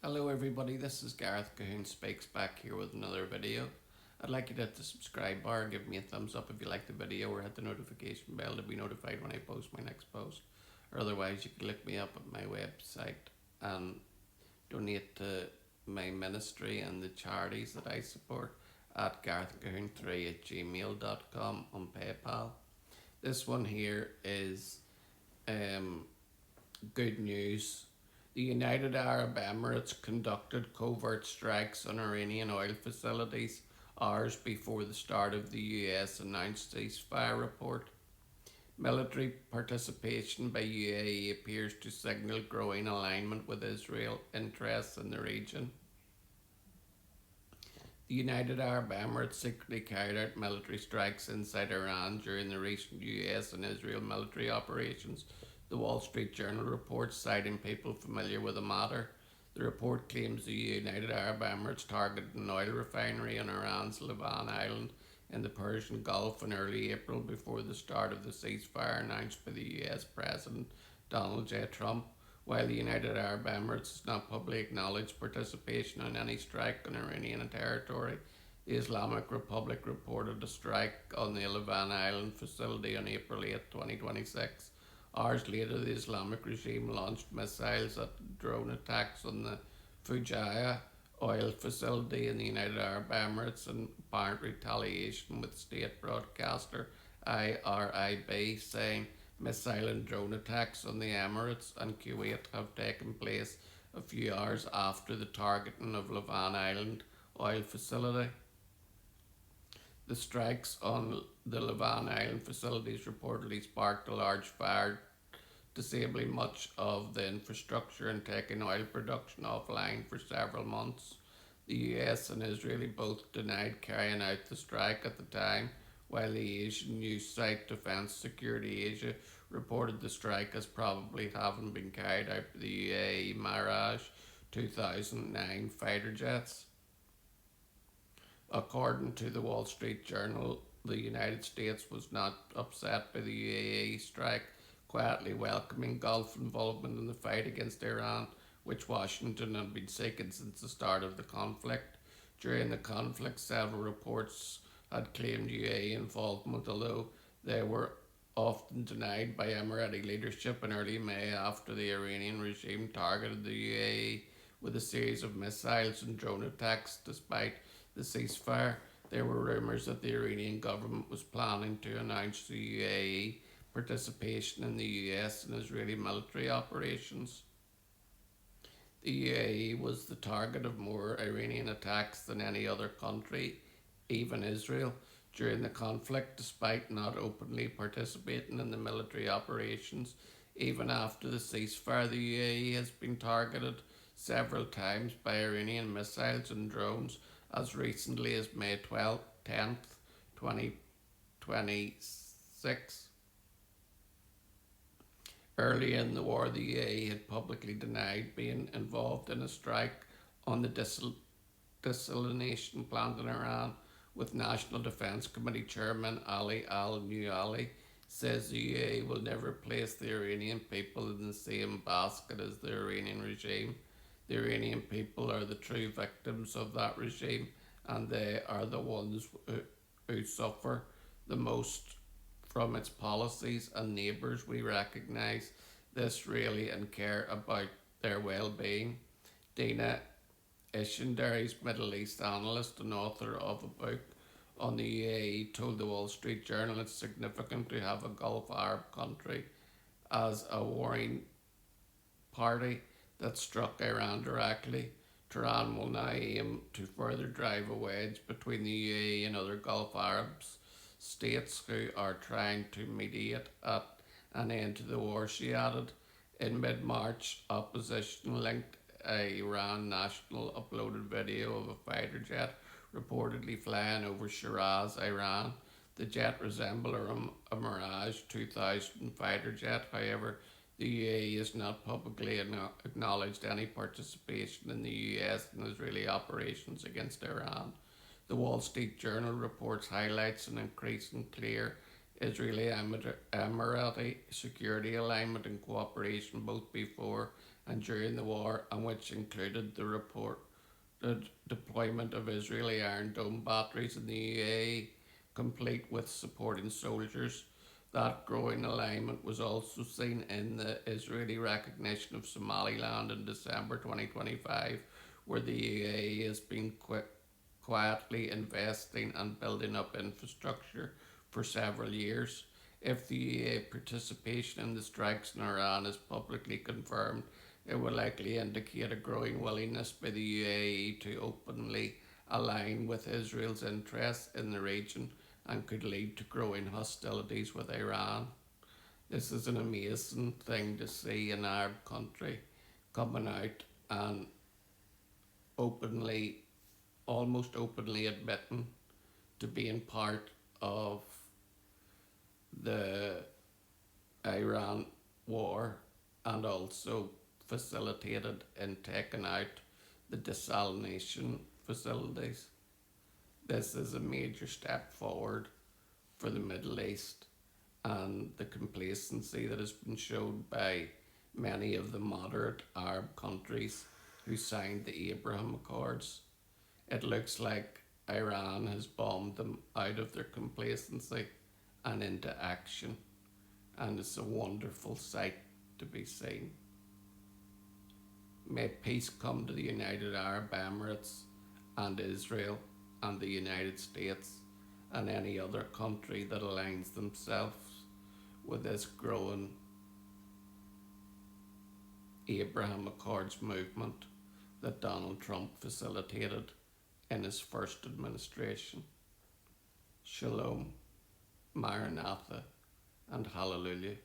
Hello everybody, this is Gareth Cahoon Speaks back here with another video. I'd like you to hit the subscribe bar, give me a thumbs up if you like the video, or hit the notification bell to be notified when I post my next post. Or otherwise you can look me up at my website and donate to my ministry and the charities that I support at garethcahoon3@gmail.com on PayPal. This one here is um, good news. The United Arab Emirates conducted covert strikes on Iranian oil facilities hours before the start of the US announced ceasefire report. Military participation by UAE appears to signal growing alignment with Israel interests in the region. The United Arab Emirates secretly carried out military strikes inside Iran during the recent US and Israel military operations, the Wall Street Journal reports, citing people familiar with the matter. The report claims the United Arab Emirates targeted an oil refinery on Iran's Lavon Island in the Persian Gulf in early April before the start of the ceasefire announced by the US President Donald J. Trump. While the United Arab Emirates has not publicly acknowledged participation in any strike on Iranian territory, the Islamic Republic reported a strike on the Lavon Island facility on April 8, 2026. Hours later, the Islamic regime launched missiles and drone attacks on the Fujairah oil facility in the United Arab Emirates in apparent retaliation, with state broadcaster IRIB saying missile and drone attacks on the Emirates and Kuwait have taken place a few hours after the targeting of Lavon Island oil facility. The strikes on the Lavon Island facilities reportedly sparked a large fire, disabling much of the infrastructure and taking oil production offline for several months. The US and Israel both denied carrying out the strike at the time, while the Asian news site Defense Security Asia reported the strike as probably having been carried out by the UAE Mirage 2009 fighter jets. According to the Wall Street Journal, the United States was not upset by the UAE strike, quietly welcoming Gulf involvement in the fight against Iran, which Washington had been seeking since the start of the conflict. During the conflict, several reports had claimed UAE involvement, although they were often denied by Emirati leadership. In early May, after the Iranian regime targeted the UAE with a series of missiles and drone attacks despite the ceasefire, there were rumours that the Iranian government was planning to announce the UAE participation in the US and Israeli military operations. The UAE was the target of more Iranian attacks than any other country, even Israel, during the conflict, despite not openly participating in the military operations. Even after the ceasefire, the UAE has been targeted several times by Iranian missiles and drones as recently as May 12th, 10th, 2026. Early in the war, the UAE had publicly denied being involved in a strike on the desalination plant in Iran, with National Defense Committee Chairman Ali al-Muali says the UAE will never place the Iranian people in the same basket as the Iranian regime. The Iranian people are the true victims of that regime, and they are the ones who suffer the most from its policies, and neighbours we recognise this really and care about their well-being. Dina Ishendary's Middle East analyst and author of a book on the UAE told the Wall Street Journal it's significant to have a Gulf Arab country as a warring party that struck Iran directly. Tehran will now aim to further drive a wedge between the UAE and other Gulf Arab states who are trying to mediate at an end to the war, she added. In mid-March, opposition linked Iran National uploaded video of a fighter jet reportedly flying over Shiraz, Iran. The jet resembled a Mirage 2000 fighter jet. However, the UAE has not publicly acknowledged any participation in the US and Israeli operations against Iran. The Wall Street Journal reports highlights an increasing clear Israeli Emirati security alignment and cooperation both before and during the war, and which included the deployment of Israeli Iron Dome batteries in the UAE, complete with supporting soldiers. That growing alignment was also seen in the Israeli recognition of Somaliland in December 2025, where the UAE has been quietly investing and building up infrastructure for several years. If the UAE participation in the strikes in Iran is publicly confirmed, it will likely indicate a growing willingness by the UAE to openly align with Israel's interests in the region and could lead to growing hostilities with Iran. This is an amazing thing to see an Arab country coming out and openly, almost openly admitting to being part of the Iran war, and also facilitated in taking out the desalination facilities. This is a major step forward for the Middle East, and the complacency that has been shown by many of the moderate Arab countries who signed the Abraham Accords. It looks like Iran has bombed them out of their complacency and into action, and it's a wonderful sight to be seen. May peace come to the United Arab Emirates and Israel and the United States and any other country that aligns themselves with this growing Abraham Accords movement that Donald Trump facilitated in his first administration. Shalom, Maranatha, and Hallelujah.